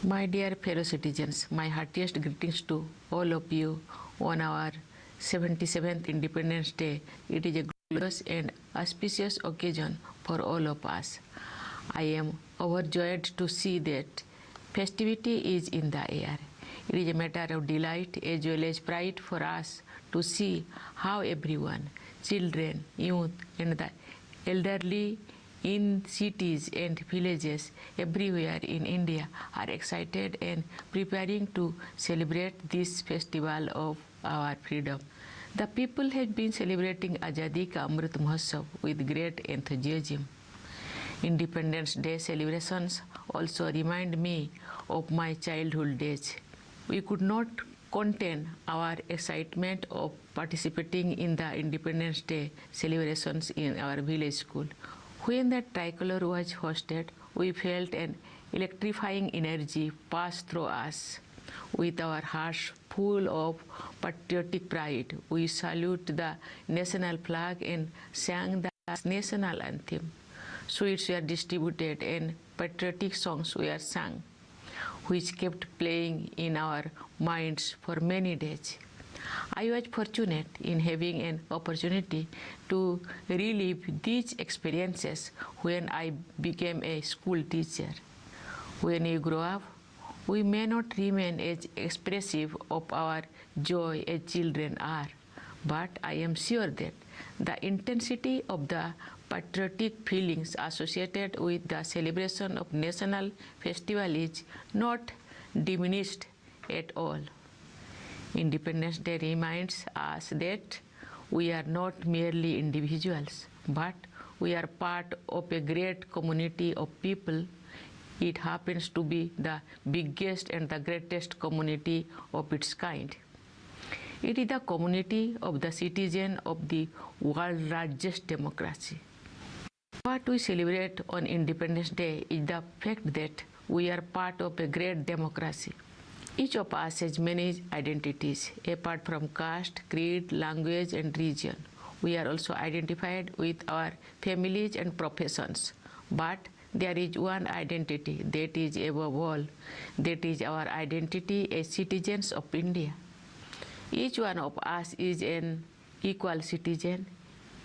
My dear fellow citizens, my heartiest greetings to all of you on our 77th Independence Day. It is a glorious and auspicious occasion for all of us. I am overjoyed to see that festivity is in the air. It is a matter of delight as well as pride for us to see how everyone, children, youth, and the elderly in cities and villages everywhere in India are excited and preparing to celebrate this festival of our freedom. The people have been celebrating Azadi Ka Amrit Mahotsav with great enthusiasm. Independence Day celebrations also remind me of my childhood days. We could not contain our excitement of participating in the Independence Day celebrations in our village school. When the tricolor was hosted, we felt an electrifying energy pass through us. With our hearts full of patriotic pride, we salute the national flag and sang the national anthem. Sweets were distributed and patriotic songs were sung, which kept playing in our minds for many days. I was fortunate in having an opportunity to relive these experiences when I became a school teacher. When we grow up, we may not remain as expressive of our joy as children are, but I am sure that the intensity of the patriotic feelings associated with the celebration of national festival is not diminished at all. Independence Day reminds us that we are not merely individuals, but we are part of a great community of people. It happens to be the biggest and the greatest community of its kind. It is the community of the citizens of the world's largest democracy. What we celebrate on Independence Day is the fact that we are part of a great democracy. Each of us has many identities, apart from caste, creed, language, and region. We are also identified with our families and professions. But there is one identity that is above all. That is our identity as citizens of India. Each one of us is an equal citizen.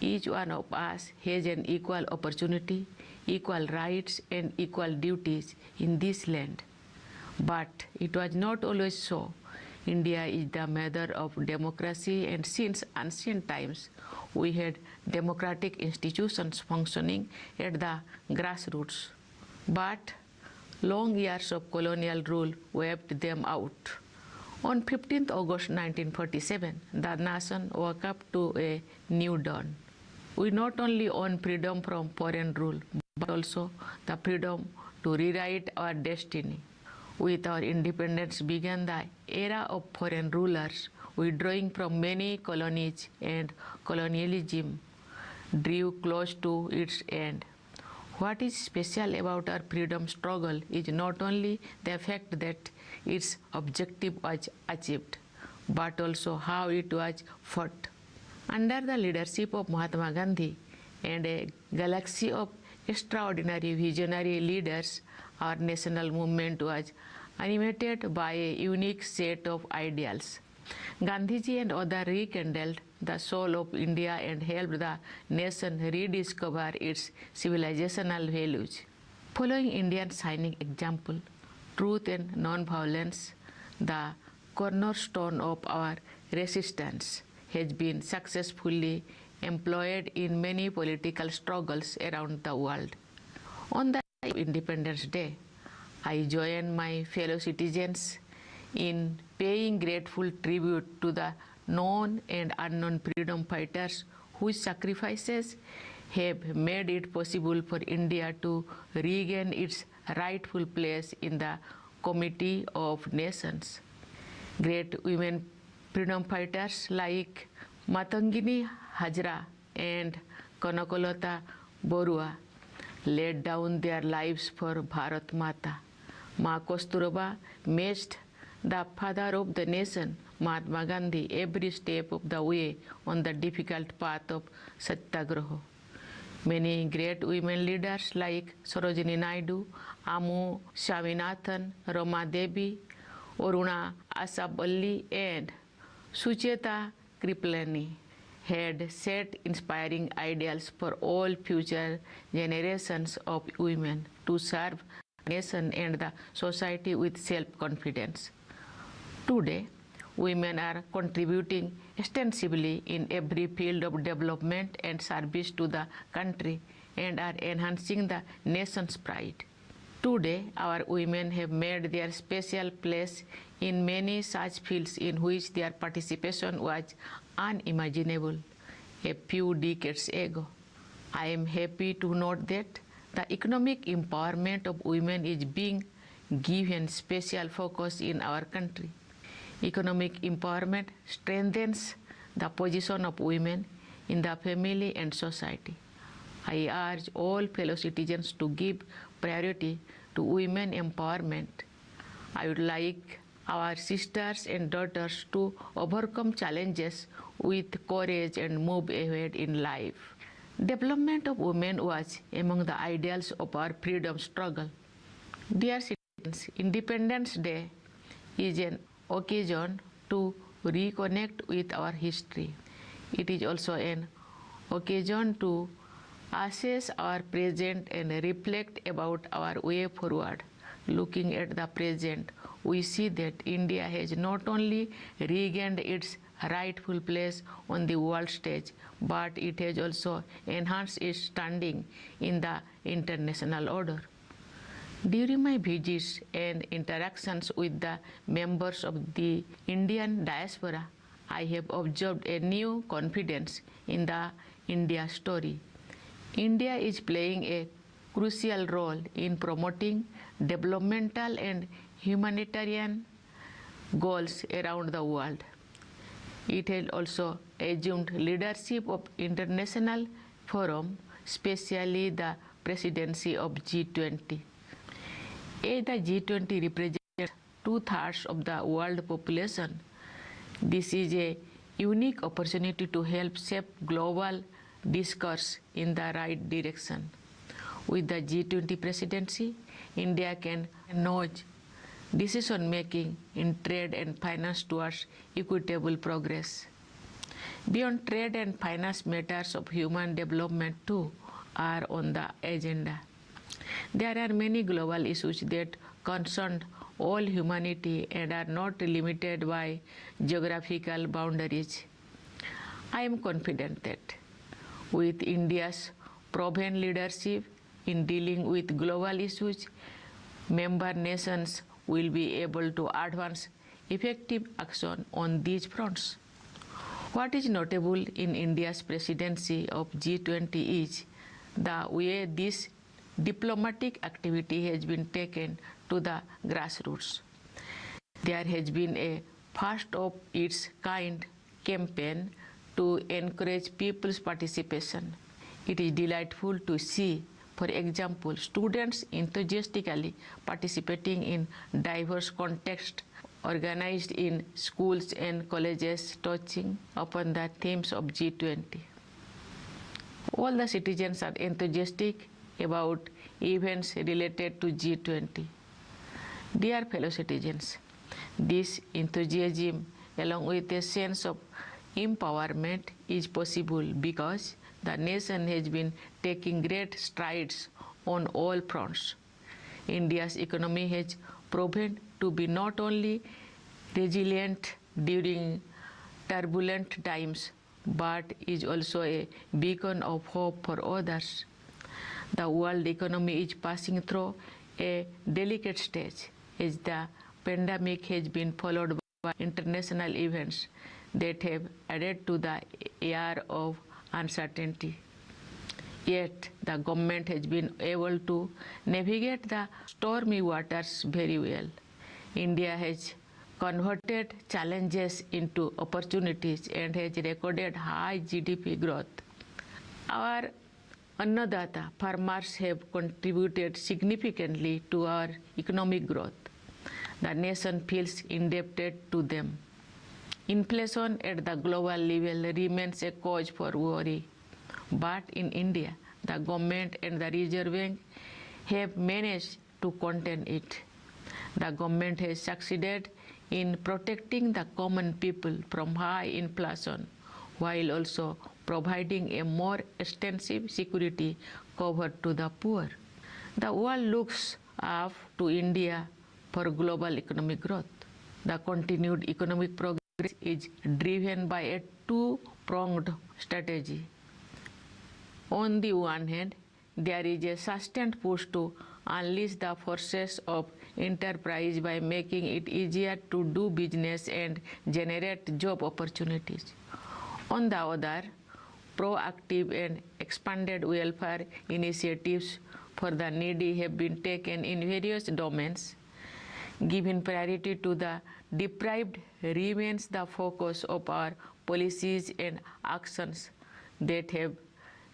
Each one of us has an equal opportunity, equal rights, and equal duties in this land. But it was not always so. India is the mother of democracy, and since ancient times, we had democratic institutions functioning at the grassroots. But long years of colonial rule wiped them out. On 15th August 1947, the nation woke up to a new dawn. We not only own freedom from foreign rule, but also the freedom to rewrite our destiny. With our independence began the era of foreign rulers withdrawing from many colonies, and colonialism drew close to its end. What is special about our freedom struggle is not only the fact that its objective was achieved, but also how it was fought. Under the leadership of Mahatma Gandhi and a galaxy of extraordinary visionary leaders, our national movement was animated by a unique set of ideals. Gandhiji and others rekindled the soul of India and helped the nation rediscover its civilizational values. Following India's shining example, truth and non-violence, the cornerstone of our resistance, has been successfully employed in many political struggles around the world. On the day of Independence Day, I join my fellow citizens in paying grateful tribute to the known and unknown freedom fighters whose sacrifices have made it possible for India to regain its rightful place in the Committee of Nations. Great women freedom fighters like Matangini Hajra and Kanakolata Borua laid down their lives for Bharat Mata. Ma Kosturaba matched the father of the nation, Mahatma Gandhi, every step of the way on the difficult path of Satyagraha. Many great women leaders like Sarojini Naidu, Amu Swaminathan, Rama Devi, Aruna Asaballi, and Sucheta Kripalani had set inspiring ideals for all future generations of women to serve the nation and the society with self-confidence. Today, women are contributing extensively in every field of development and service to the country and are enhancing the nation's pride. Today, our women have made their special place in many such fields in which their participation was unimaginable a few decades ago. I am happy to note that the economic empowerment of women is being given special focus in our country. Economic empowerment strengthens the position of women in the family and society. I urge all fellow citizens to give priority to women empowerment. I would like our sisters and daughters to overcome challenges with courage and move ahead in life. Development of women was among the ideals of our freedom struggle. Dear citizens, Independence Day is an occasion to reconnect with our history. It is also an occasion to assess our present and reflect about our way forward. Looking at the present, we see that India has not only regained its rightful place on the world stage, but it has also enhanced its standing in the international order. During my visits and interactions with the members of the Indian diaspora, I have observed a new confidence in the India story. India is playing a crucial role in promoting developmental and humanitarian goals around the world. It has also assumed leadership of international forums, especially the presidency of G20. As the G20 represents two-thirds of the world population, this is a unique opportunity to help shape global discourse in the right direction. With the G20 presidency, India can nudge decision-making in trade and finance towards equitable progress. Beyond trade and finance, matters of human development too are on the agenda. There are many global issues that concern all humanity and are not limited by geographical boundaries. I am confident that with India's proven leadership in dealing with global issues, member nations will be able to advance effective action on these fronts. What is notable in India's presidency of G20 is the way this diplomatic activity has been taken to the grassroots. There has been a first of its kind campaign to encourage people's participation. It is delightful to see, for example, students enthusiastically participating in diverse contexts organized in schools and colleges touching upon the themes of G20. All the citizens are enthusiastic about events related to G20. Dear fellow citizens, this enthusiasm, along with a sense of empowerment, is possible because the nation has been taking great strides on all fronts. India's economy has proven to be not only resilient during turbulent times, but is also a beacon of hope for others. The world economy is passing through a delicate stage as the pandemic has been followed by international events that have added to the air of uncertainty. Yet, the government has been able to navigate the stormy waters very well. India has converted challenges into opportunities and has recorded high GDP growth. Our Annadata farmers have contributed significantly to our economic growth. The nation feels indebted to them. Inflation at the global level remains a cause for worry, but in India, the government and the Reserve Bank have managed to contain it. The government has succeeded in protecting the common people from high inflation, while also providing a more extensive security cover to the poor. The world looks up to India for global economic growth. The continued economic progress is driven by a two-pronged strategy. On the one hand, there is a sustained push to unleash the forces of enterprise by making it easier to do business and generate job opportunities. On the other, proactive and expanded welfare initiatives for the needy have been taken in various domains. Giving priority to the deprived remains the focus of our policies and actions that have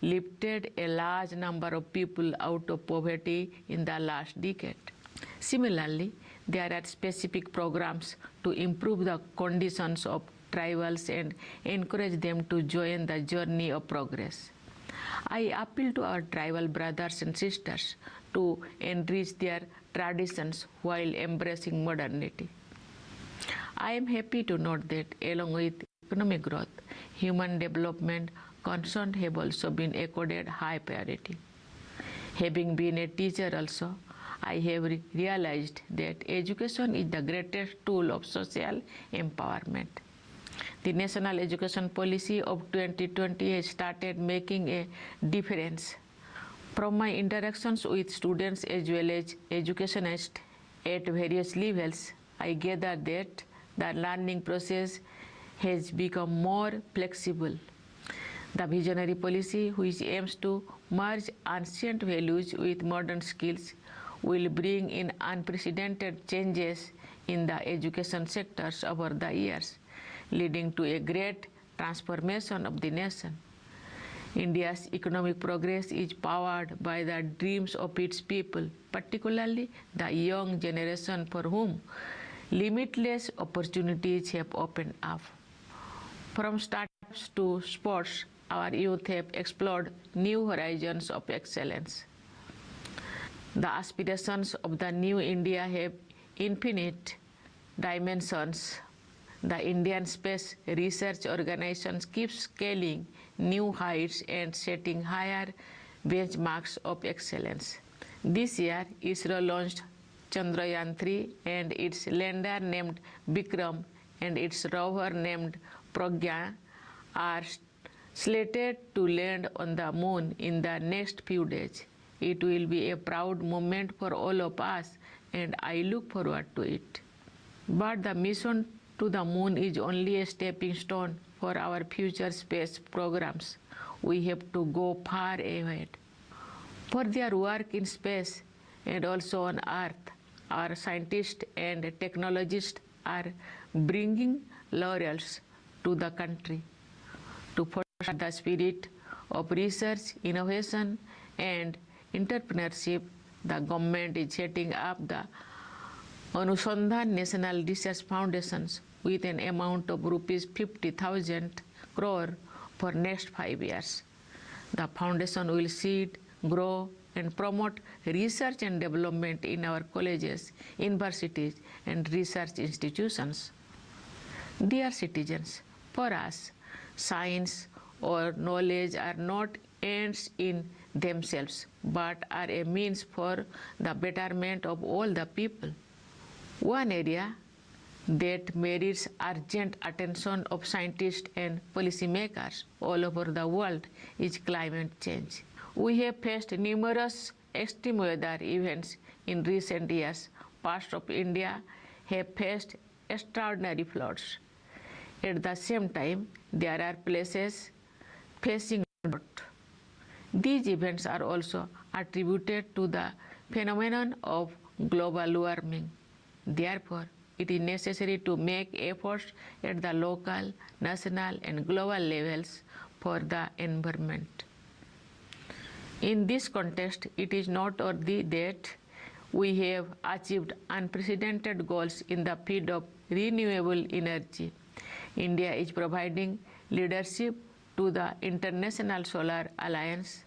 lifted a large number of people out of poverty in the last decade. Similarly, there are specific programs to improve the conditions of tribals and encourage them to join the journey of progress. I appeal to our tribal brothers and sisters to enrich their traditions while embracing modernity. I am happy to note that along with economic growth, human development concerns have also been accorded high priority. Having been a teacher also, I have realized that education is the greatest tool of social empowerment. The National Education Policy of 2020 has started making a difference. From my interactions with students as well as educationists at various levels, I gather that the learning process has become more flexible. The visionary policy, which aims to merge ancient values with modern skills, will bring in unprecedented changes in the education sectors over the years, leading to a great transformation of the nation. India's economic progress is powered by the dreams of its people, particularly the young generation for whom limitless opportunities have opened up. From startups to sports, our youth have explored new horizons of excellence. The aspirations of the new India have infinite dimensions. The Indian Space Research Organization keeps scaling new heights and setting higher benchmarks of excellence. This year, ISRO launched Chandrayaan-3 and its lander named Vikram and its rover named Pragya are slated to land on the moon in the next few days. It will be a proud moment for all of us, and I look forward to it. But the mission to the moon is only a stepping stone for our future space programs. We have to go far ahead. For their work in space and also on Earth, our scientists and technologists are bringing laurels to the country. To foster the spirit of research, innovation, and entrepreneurship, the government is setting up the Anusandhan National Research Foundations with an amount of rupees 50,000 crore for next 5 years. The foundation will seed, grow, and promote research and development in our colleges, universities, and research institutions. Dear citizens, for us, science or knowledge are not ends in themselves, but are a means for the betterment of all the people. One area that merits urgent attention of scientists and policymakers all over the world is climate change. We have faced numerous extreme weather events in recent years. Parts of India have faced extraordinary floods. At the same time, there are places facing drought. These events are also attributed to the phenomenon of global warming. Therefore, it is necessary to make efforts at the local, national, and global levels for the environment. In this context, it is noteworthy that we have achieved unprecedented goals in the field of renewable energy. India is providing leadership to the International Solar Alliance,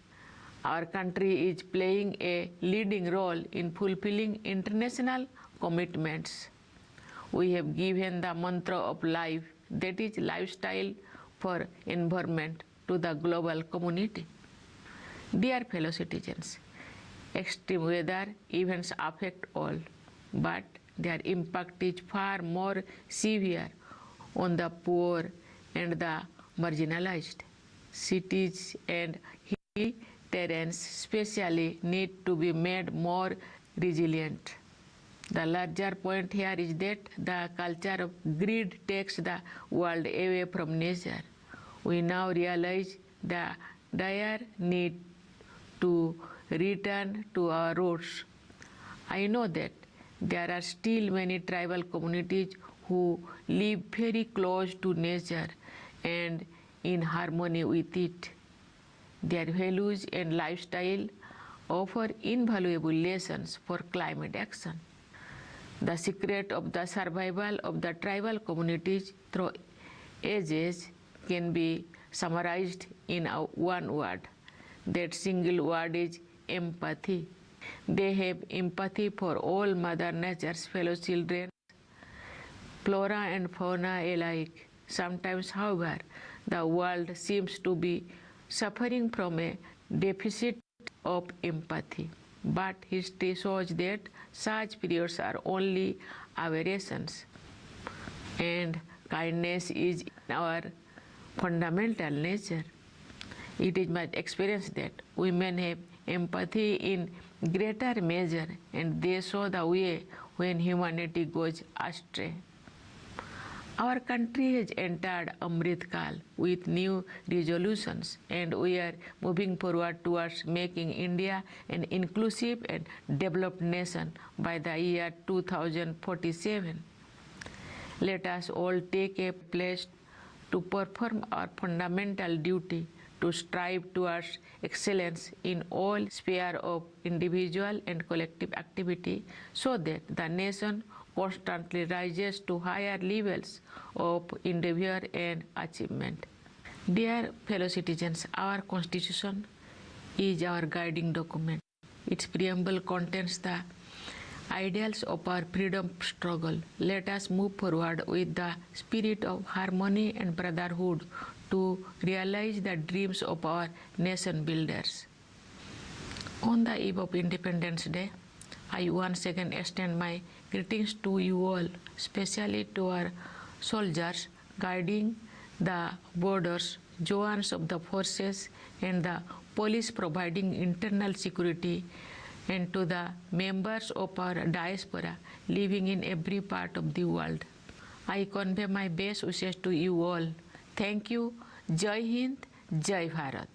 Our country is playing a leading role in fulfilling international commitments. We have given the mantra of life, that is lifestyle for environment, to the global community. Dear fellow citizens, extreme weather events affect all, but their impact is far more severe on the poor and the marginalized. Cities and hilly terrains especially need to be made more resilient. The larger point here is that the culture of greed takes the world away from nature. We now realize the dire need to return to our roots. I know that there are still many tribal communities who live very close to nature and in harmony with it. Their values and lifestyle offer invaluable lessons for climate action. The secret of the survival of the tribal communities through ages can be summarized in one word. That single word is empathy. They have empathy for all Mother Nature's fellow children, flora and fauna alike. Sometimes, however, the world seems to be suffering from a deficit of empathy. But history shows that such periods are only aberrations, and kindness is our fundamental nature. It is my experience that women have empathy in greater measure, and they show the way when humanity goes astray. Our country has entered Amrit Kal with new resolutions, and we are moving forward towards making India an inclusive and developed nation by the year 2047. Let us all take a pledge to perform our fundamental duty to strive towards excellence in all spheres of individual and collective activity, so that the nation constantly rises to higher levels of endeavor and achievement. Dear fellow citizens, our Constitution is our guiding document. Its preamble contains the ideals of our freedom struggle. Let us move forward with the spirit of harmony and brotherhood to realize the dreams of our nation builders. On the eve of Independence Day, I once again extend my greetings to you all, especially to our soldiers guarding the borders, Joans of the forces, and the police providing internal security, and to the members of our diaspora living in every part of the world. I convey my best wishes to you all. Thank you. Jai Hind, Jai Bharat.